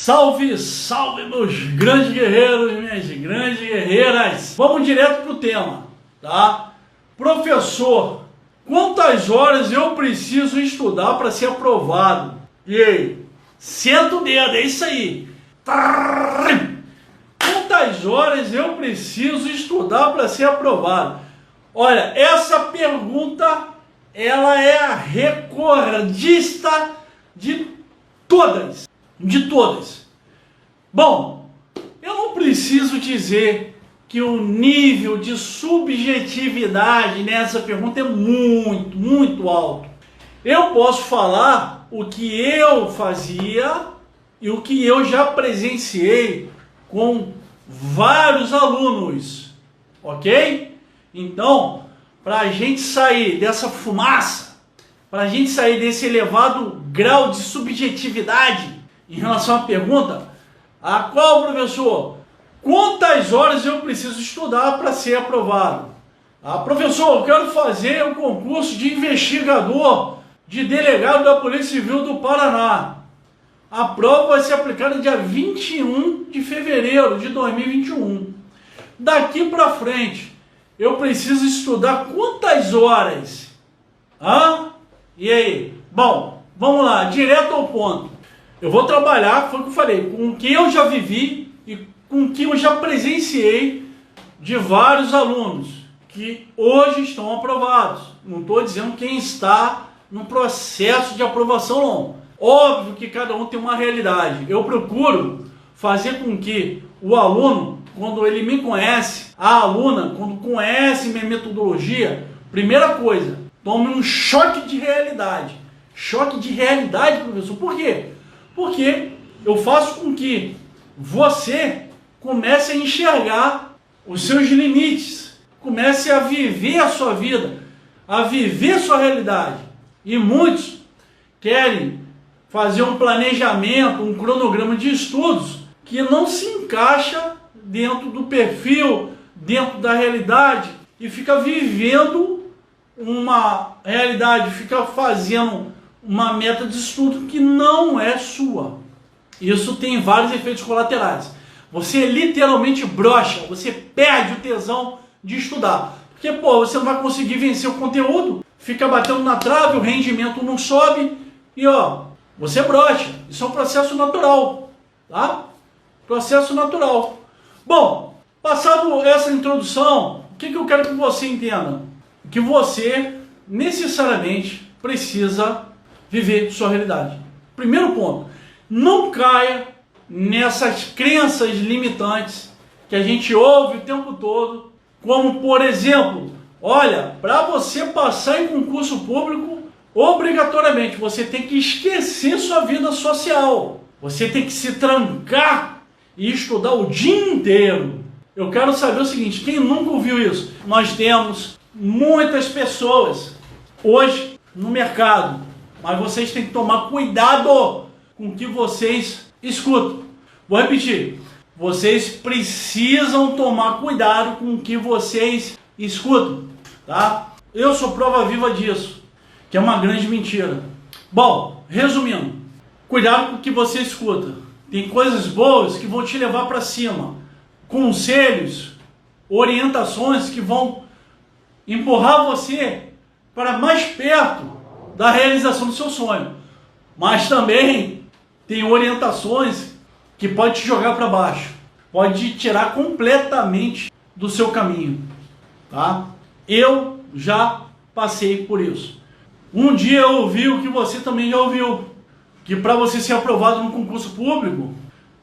Salve, salve meus grandes guerreiros, minhas grandes guerreiras. Vamos direto pro tema, tá? Professor, quantas horas eu preciso estudar para ser aprovado? E aí? Senta o dedo, é isso aí. Quantas horas eu preciso estudar para ser aprovado? Olha, essa pergunta, ela é a recordista de todas. Bom, eu não preciso dizer que o nível de subjetividade nessa pergunta é muito alto. Eu posso falar o que eu fazia e o que eu já presenciei com vários alunos, ok? Então, para a gente sair dessa fumaça, para a gente sair desse elevado grau de subjetividade em relação à pergunta, a qual, professor, quantas horas eu preciso estudar para ser aprovado? Professor, eu quero fazer um concurso de investigador, de delegado da Polícia Civil do Paraná. A prova vai ser aplicada dia 21 de fevereiro de 2021. Daqui para frente, eu preciso estudar quantas horas? E aí? Bom, vamos lá, direto ao ponto. Eu vou trabalhar, foi o que eu falei, com o que eu já vivi e com o que eu já presenciei de vários alunos que hoje estão aprovados. Não estou dizendo quem está no processo de aprovação, não. Óbvio que cada um tem uma realidade. Eu procuro fazer com que o aluno, quando ele me conhece, a aluna, quando conhece minha metodologia, primeira coisa, tome um choque de realidade. Choque de realidade, professor. Por quê? Porque eu faço com que você comece a enxergar os seus limites, comece a viver a sua vida, a viver a sua realidade. E muitos querem fazer um planejamento, um cronograma de estudos que não se encaixa dentro do perfil, dentro da realidade, e fica vivendo uma realidade, fica fazendo uma meta de estudo que não é sua. Isso tem vários efeitos colaterais. Você literalmente brocha, você perde o tesão de estudar. Porque, você não vai conseguir vencer o conteúdo, fica batendo na trave, o rendimento não sobe e, você brocha. Isso é um processo natural, tá? Processo natural. Bom, passado essa introdução, o que eu quero que você entenda? Que você necessariamente precisa viver sua realidade. Primeiro ponto, não caia nessas crenças limitantes que a gente ouve o tempo todo, como, por exemplo, olha, para você passar em concurso público, obrigatoriamente você tem que esquecer sua vida social. Você tem que se trancar e estudar o dia inteiro. Eu quero saber o seguinte, quem nunca ouviu isso? Nós temos muitas pessoas hoje no mercado, mas vocês têm que tomar cuidado com o que vocês escutam. Vou repetir. Vocês precisam tomar cuidado com o que vocês escutam, tá? Eu sou prova viva disso, que é uma grande mentira. Bom, resumindo, cuidado com o que você escuta. Tem coisas boas que vão te levar para cima. Conselhos, orientações que vão empurrar você para mais perto da realização do seu sonho. Mas também tem orientações que pode te jogar para baixo, pode te tirar completamente do seu caminho, tá? Eu já passei por isso. Um dia eu ouvi o que você também já ouviu, que para você ser aprovado no concurso público,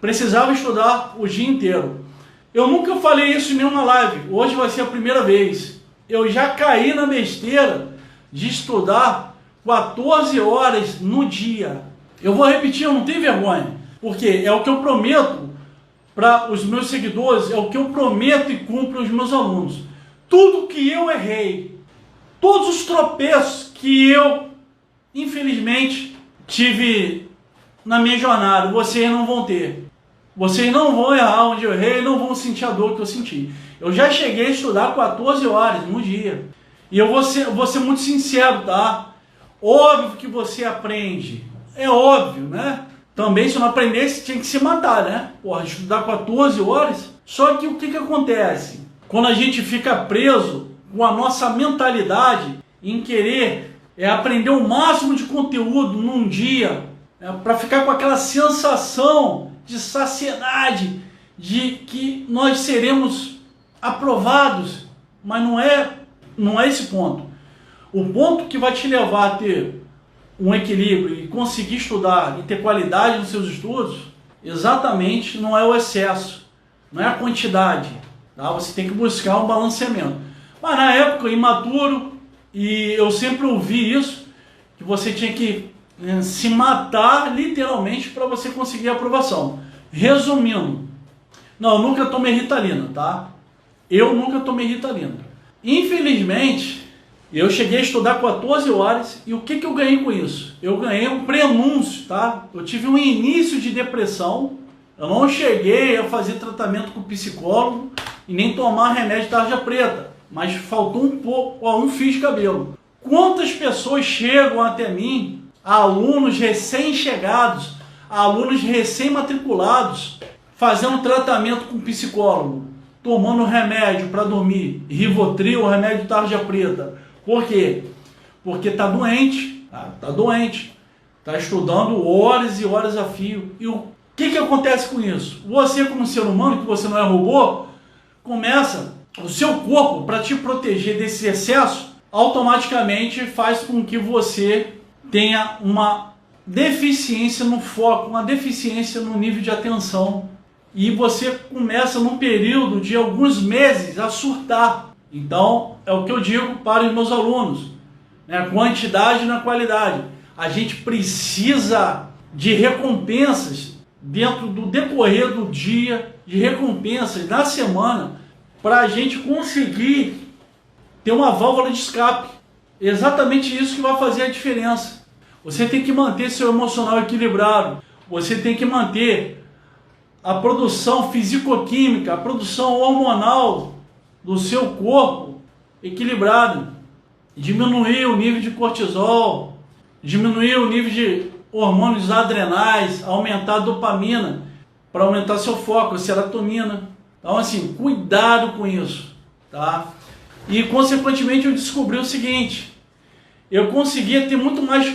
precisava estudar o dia inteiro. Eu nunca falei isso em nenhuma live, hoje vai ser a primeira vez. Eu já caí na besteira de estudar 14 horas no dia. Eu vou repetir, eu não tenho vergonha, porque é o que eu prometo para os meus seguidores, é o que eu prometo e cumpro aos meus alunos. Tudo que eu errei, todos os tropeços que eu, infelizmente, tive na minha jornada, vocês não vão ter. Vocês não vão errar onde eu errei, não vão sentir a dor que eu senti. Eu já cheguei a estudar 14 horas no dia. E eu vou ser muito sincero, tá? Óbvio que você aprende. É óbvio, né? Também, se não aprendesse, tinha que se matar, né? Porra, estudar 14 horas. Só que o que acontece? Quando a gente fica preso com a nossa mentalidade em querer aprender o máximo de conteúdo num dia, para ficar com aquela sensação de saciedade, de que nós seremos aprovados, mas não é esse ponto. O ponto que vai te levar a ter um equilíbrio e conseguir estudar e ter qualidade nos seus estudos, exatamente não é o excesso, não é a quantidade, tá? Você tem que buscar um balanceamento. Mas na época, imaturo, e eu sempre ouvi isso, que você tinha que se matar literalmente para você conseguir a aprovação. Resumindo, não, eu nunca tomei Ritalina, tá? Eu nunca tomei Ritalina. Infelizmente, eu cheguei a estudar 14 horas e o que eu ganhei com isso? Eu ganhei um prenúncio, tá? Eu tive um início de depressão, eu não cheguei a fazer tratamento com psicólogo e nem tomar remédio de tarja preta, mas faltou um pouco, um fio de cabelo. Quantas pessoas chegam até mim, alunos recém-chegados, alunos recém-matriculados, fazendo tratamento com psicólogo, tomando remédio para dormir, Rivotril, remédio de tarja preta. Por quê? Porque está doente, tá doente, está estudando horas e horas a fio. E o que acontece com isso? Você, como ser humano, que você não é robô, começa, o seu corpo, para te proteger desse excesso, automaticamente faz com que você tenha uma deficiência no foco, uma deficiência no nível de atenção. E você começa, num período de alguns meses, a surtar. Então, é o que eu digo para os meus alunos, né? Quantidade na qualidade. A gente precisa de recompensas dentro do decorrer do dia, de recompensas na semana, para a gente conseguir ter uma válvula de escape. É exatamente isso que vai fazer a diferença. Você tem que manter seu emocional equilibrado, você tem que manter a produção fisicoquímica, a produção hormonal do seu corpo equilibrado, diminuir o nível de cortisol, diminuir o nível de hormônios adrenais, aumentar a dopamina, para aumentar seu foco, a serotonina. Então, assim, cuidado com isso, tá? E, consequentemente, eu descobri o seguinte: eu conseguia ter muito mais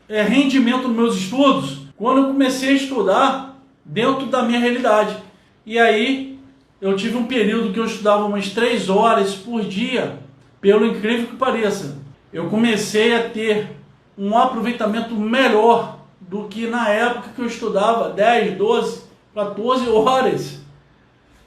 rendimento nos meus estudos quando eu comecei a estudar dentro da minha realidade. E aí, eu tive um período que eu estudava umas 3 horas por dia, pelo incrível que pareça. Eu comecei a ter um aproveitamento melhor do que na época que eu estudava 10, 12, 14 horas.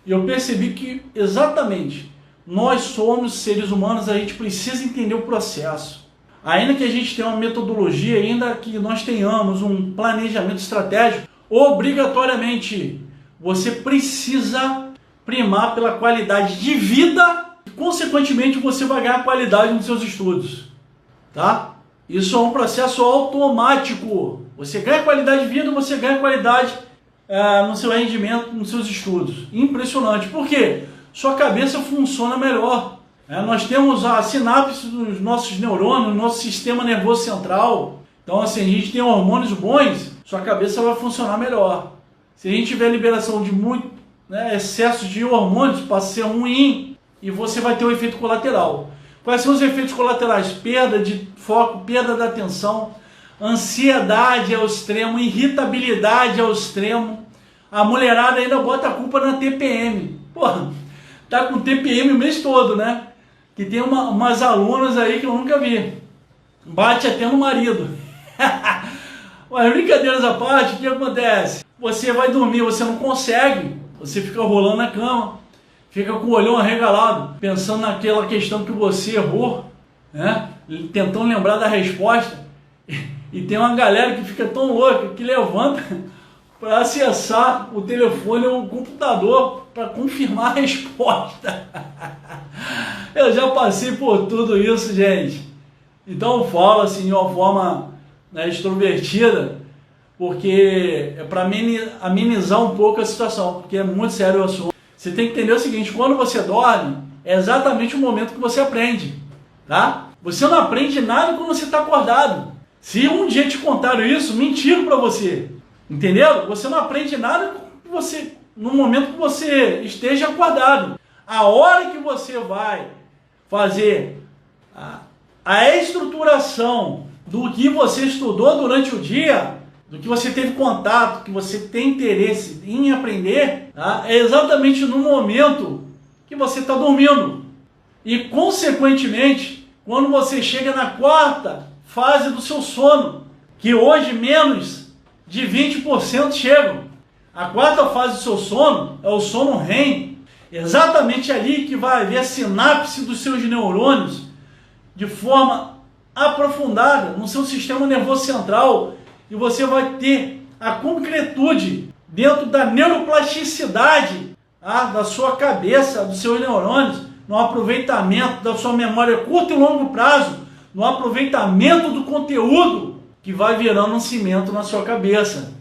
E eu percebi que, exatamente, nós somos seres humanos, a gente precisa entender o processo. Ainda que a gente tenha uma metodologia, ainda que nós tenhamos um planejamento estratégico, obrigatoriamente você precisa primar pela qualidade de vida e, consequentemente, você vai ganhar qualidade nos seus estudos, tá? Isso é um processo automático. Você ganha qualidade de vida, você ganha qualidade no seu rendimento, nos seus estudos. Impressionante. Por quê? Sua cabeça funciona melhor. Nós temos a sinapse dos nossos neurônios, nosso sistema nervoso central. Então, assim, a gente tem hormônios bons, sua cabeça vai funcionar melhor. Se a gente tiver liberação de muito excesso de hormônios, passa a ser ruim e você vai ter um efeito colateral. Quais são os efeitos colaterais? Perda de foco, perda da atenção, ansiedade ao extremo, irritabilidade ao extremo. A mulherada ainda bota a culpa na TPM. Porra, tá com TPM o mês todo, né? Que tem umas alunas aí que eu nunca vi. Bate até no marido. Mas brincadeiras à parte, o que acontece? Você vai dormir, você não consegue. Você fica rolando na cama, fica com o olhão arregalado, pensando naquela questão que você errou, né? Tentando lembrar da resposta. E tem uma galera que fica tão louca que levanta para acessar o telefone ou o computador para confirmar a resposta. Eu já passei por tudo isso, gente. Então eu falo assim de uma forma extrovertida, porque é para amenizar um pouco a situação, porque é muito sério o assunto. Você tem que entender o seguinte: quando você dorme, é exatamente o momento que você aprende, tá? Você não aprende nada quando você está acordado. Se um dia te contaram isso, mentiram para você. Entendeu? Você não aprende nada no momento que você esteja acordado. A hora que você vai fazer a estruturação do que você estudou durante o dia, do que você teve contato, que você tem interesse em aprender, tá? É exatamente no momento que você está dormindo. E, consequentemente, quando você chega na quarta fase do seu sono, que hoje menos de 20% chegam. A quarta fase do seu sono é o sono REM. Exatamente ali que vai haver a sinapse dos seus neurônios de forma aprofundada no seu sistema nervoso central, e você vai ter a concretude dentro da neuroplasticidade da sua cabeça, dos seus neurônios, no aproveitamento da sua memória a curto e longo prazo, no aproveitamento do conteúdo que vai virando um cimento na sua cabeça.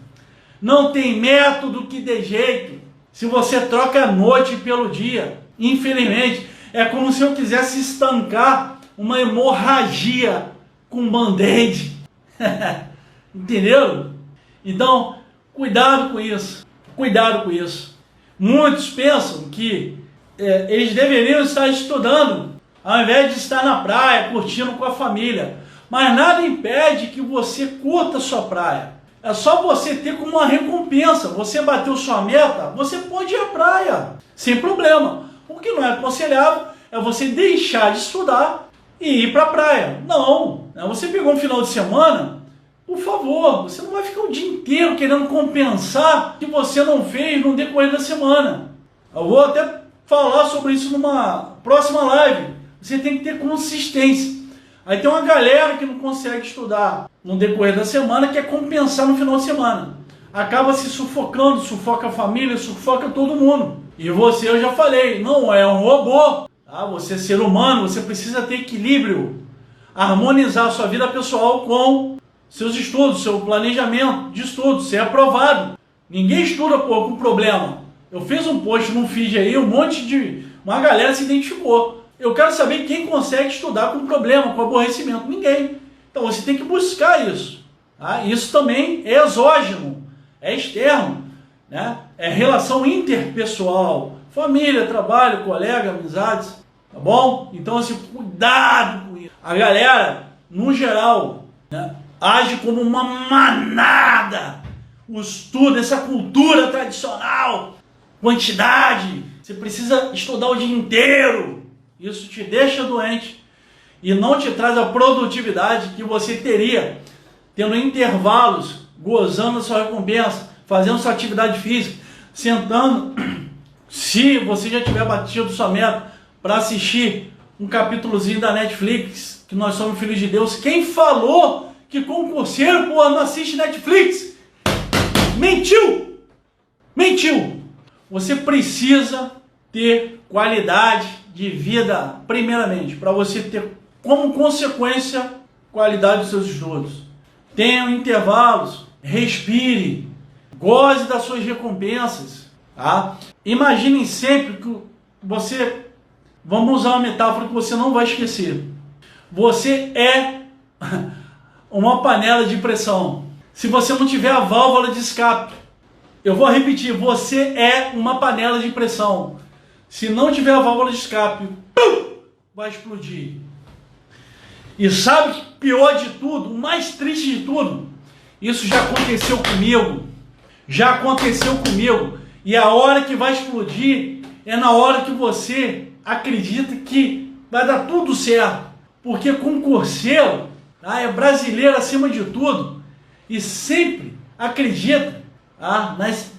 Não tem método que dê jeito se você troca a noite pelo dia. Infelizmente, é como se eu quisesse estancar uma hemorragia com band-aid. Entendeu? Então, cuidado com isso. Cuidado com isso. Muitos pensam que eles deveriam estar estudando ao invés de estar na praia, curtindo com a família. Mas nada impede que você curta a sua praia. É só você ter como uma recompensa. Você bateu sua meta, você pode ir à praia, sem problema. O que não é aconselhável é você deixar de estudar e ir para a praia. Não. Você pegou um final de semana, por favor, você não vai ficar o dia inteiro querendo compensar o que você não fez no decorrer da semana. Eu vou até falar sobre isso numa próxima live. Você tem que ter consistência. Aí tem uma galera que não consegue estudar no decorrer da semana, quer compensar no final de semana. Acaba se sufocando, sufoca a família, sufoca todo mundo. E você, eu já falei, não é um robô. Tá? Você é ser humano, você precisa ter equilíbrio. Harmonizar a sua vida pessoal com seus estudos, seu planejamento de estudo, ser aprovado. Ninguém estuda com problema. Eu fiz um post num feed aí, uma galera se identificou. Eu quero saber quem consegue estudar com problema, com aborrecimento. Ninguém. Então você tem que buscar isso. Tá? Isso também é exógeno, é externo, né? É relação interpessoal, família, trabalho, colega, amizades, tá bom? Então assim, cuidado com isso. A galera, no geral, né, age como uma manada. O estudo, essa cultura tradicional, quantidade, você precisa estudar o dia inteiro. Isso te deixa doente e não te traz a produtividade que você teria tendo intervalos, gozando da sua recompensa, fazendo sua atividade física, sentando, se você já tiver batido sua meta, para assistir um capítulozinho da Netflix, que nós somos filhos de Deus. Quem falou que concurseiro, não assiste Netflix? Mentiu! Mentiu! Você precisa ter qualidade de vida, primeiramente, para você ter como consequência qualidade dos seus estudos. Tenha intervalos, respire, goze das suas recompensas. Tá? Imaginem sempre que você, vamos usar uma metáfora que você não vai esquecer. Você é uma panela de pressão. Se você não tiver a válvula de escape, eu vou repetir, você é uma panela de pressão. Se não tiver a válvula de escape, vai explodir. E sabe o pior de tudo, o mais triste de tudo? Isso já aconteceu comigo. Já aconteceu comigo. E a hora que vai explodir é na hora que você acredita que vai dar tudo certo. Porque concurseiro é brasileiro acima de tudo e sempre acredita,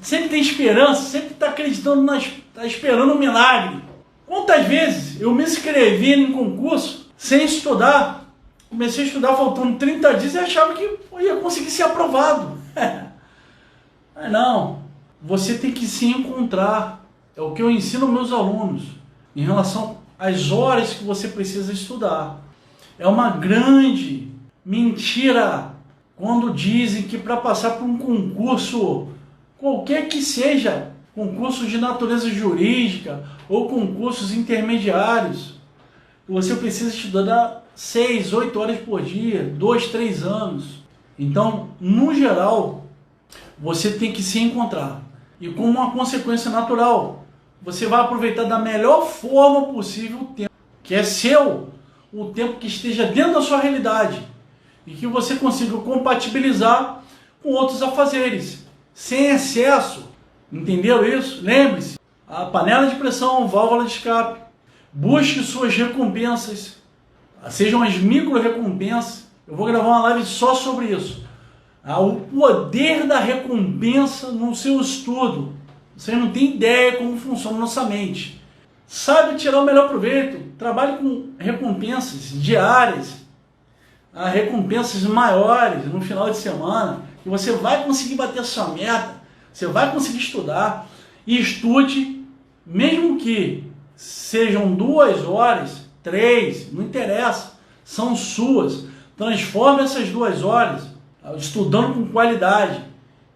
sempre tem esperança, sempre está acreditando, está esperando um milagre. Quantas vezes eu me inscrevi em concurso sem estudar, comecei a estudar faltando 30 dias e achava que eu ia conseguir ser aprovado. Mas não, você tem que se encontrar. É o que eu ensino aos meus alunos em relação às horas que você precisa estudar. É uma grande mentira quando dizem que para passar por um concurso, qualquer que seja, concurso de natureza jurídica ou concursos intermediários, você precisa estudar 6, 8 horas por dia, 2, 3 anos. Então, no geral, você tem que se encontrar. E como uma consequência natural, você vai aproveitar da melhor forma possível o tempo que é seu, o tempo que esteja dentro da sua realidade e que você consiga compatibilizar com outros afazeres, sem excesso. Entenderam isso? Lembre-se, a panela de pressão, válvula de escape. Busque suas recompensas, sejam as micro recompensas. Eu vou gravar uma live só sobre isso. O poder da recompensa no seu estudo. Você não tem ideia como funciona a nossa mente. Sabe tirar o melhor proveito. Trabalhe com recompensas diárias, recompensas maiores no final de semana, que você vai conseguir bater a sua meta, você vai conseguir estudar. E estude, mesmo que sejam 2 horas, 3, não interessa, são suas. Transforme essas 2 horas estudando com qualidade,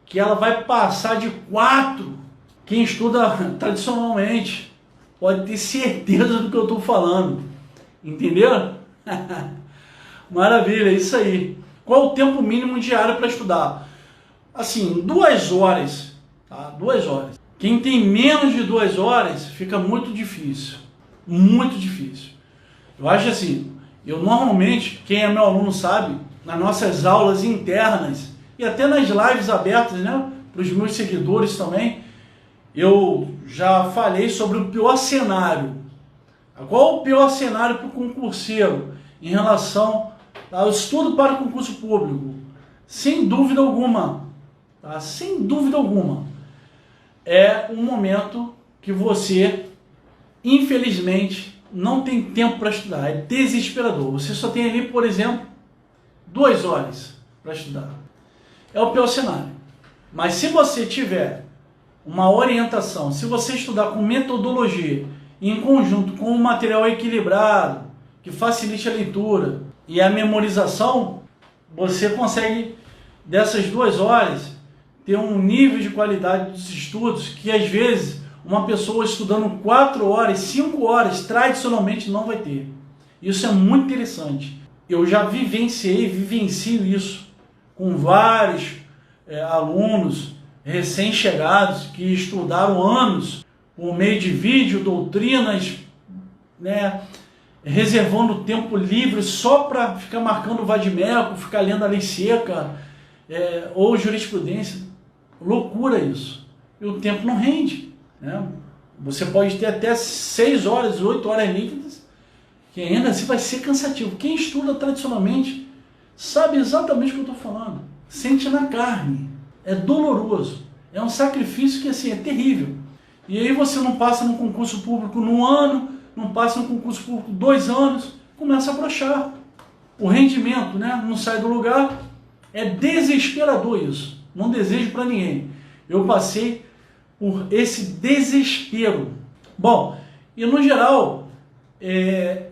que ela vai passar de 4. Quem estuda tradicionalmente pode ter certeza do que eu estou falando. Entendeu? Maravilha, é isso aí. Qual o tempo mínimo diário para estudar? Assim, 2 horas, tá? 2 horas. Quem tem menos de 2 horas fica muito difícil. Muito difícil. Eu acho assim, eu normalmente, quem é meu aluno sabe, nas nossas aulas internas e até nas lives abertas, né, para os meus seguidores também, eu já falei sobre o pior cenário. Qual o pior cenário para o concurseiro em relação ao estudo para o concurso público? Sem dúvida alguma, tá? Sem dúvida alguma, é um momento que você, infelizmente, não tem tempo para estudar. É desesperador. Você só tem ali, por exemplo, 2 horas para estudar. É o pior cenário. Mas se você tiver uma orientação, se você estudar com metodologia, em conjunto com um material equilibrado, que facilite a leitura e a memorização, você consegue, dessas 2 horas, ter um nível de qualidade dos estudos que, às vezes, uma pessoa estudando 4 horas, 5 horas, tradicionalmente não vai ter. Isso é muito interessante. Eu já vivencio isso com vários alunos recém-chegados que estudaram anos por meio de vídeo, doutrinas, né, reservando tempo livre só para ficar marcando o vadimeco, ficar lendo a lei seca ou jurisprudência. Loucura isso. E o tempo não rende, né? Você pode ter até 6 horas, 8 horas líquidas, que ainda assim vai ser cansativo. Quem estuda tradicionalmente sabe exatamente o que eu estou falando. Sente na carne. É doloroso. É um sacrifício que assim, é terrível. E aí você não passa no concurso público num ano, não passa no concurso público 2 anos, começa a afrouxar. O rendimento, né, não sai do lugar. É desesperador isso. Não desejo para ninguém. Eu passei por esse desespero. Bom, e no geral,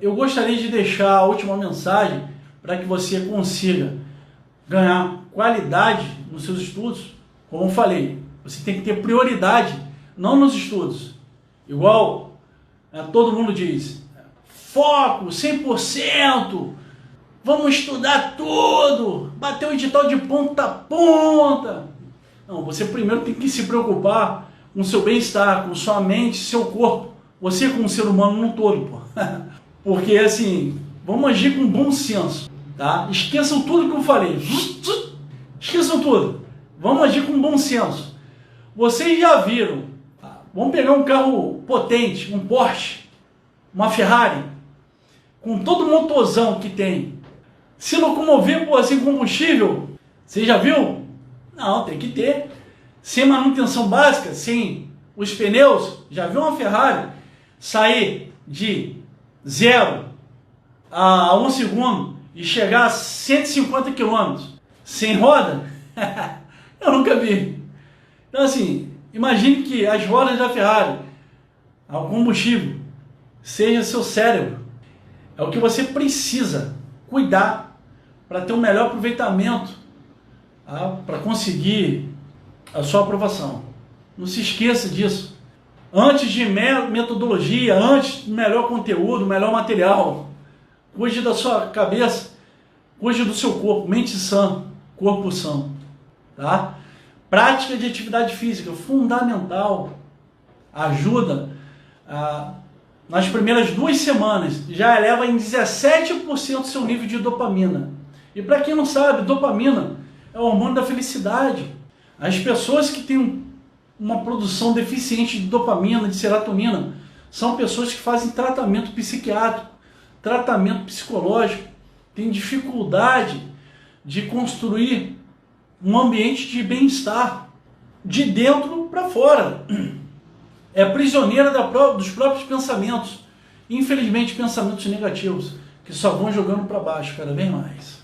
eu gostaria de deixar a última mensagem para que você consiga ganhar qualidade nos seus estudos. Como eu falei, você tem que ter prioridade, não nos estudos. Igual todo mundo diz, foco, 100%, vamos estudar tudo, bater o edital de ponta a ponta. Não, você primeiro tem que se preocupar com o seu bem-estar, com sua mente, seu corpo. Você como ser humano num todo, pô. Porque assim, vamos agir com bom senso, tá? Esqueçam tudo que eu falei. Esqueçam tudo. Vamos agir com bom senso. Vocês já viram, tá? Vamos pegar um carro potente, um Porsche, uma Ferrari, com todo o motorzão que tem. Se locomover por sem combustível, você já viu? Não, tem que ter. Sem manutenção básica, sem os pneus, já viu uma Ferrari sair de 0 a 1 segundo e chegar a 150 km sem roda? Eu nunca vi. Então assim, imagine que as rodas da Ferrari, o combustível, seja seu cérebro. É o que você precisa cuidar para ter um melhor aproveitamento, tá? Para conseguir a sua aprovação. Não se esqueça disso. Antes de metodologia, antes de melhor conteúdo, melhor material, cuide da sua cabeça, cuide do seu corpo, mente sã, corpo sã, tá? Prática de atividade física, fundamental. Ajuda nas primeiras 2 semanas, já eleva em 17% seu nível de dopamina. E para quem não sabe, dopamina é o hormônio da felicidade. As pessoas que têm uma produção deficiente de dopamina, de serotonina, são pessoas que fazem tratamento psiquiátrico, tratamento psicológico, têm dificuldade de construir um ambiente de bem-estar, de dentro para fora. É prisioneira dos próprios pensamentos. Infelizmente, pensamentos negativos, que só vão jogando para baixo cada vez mais.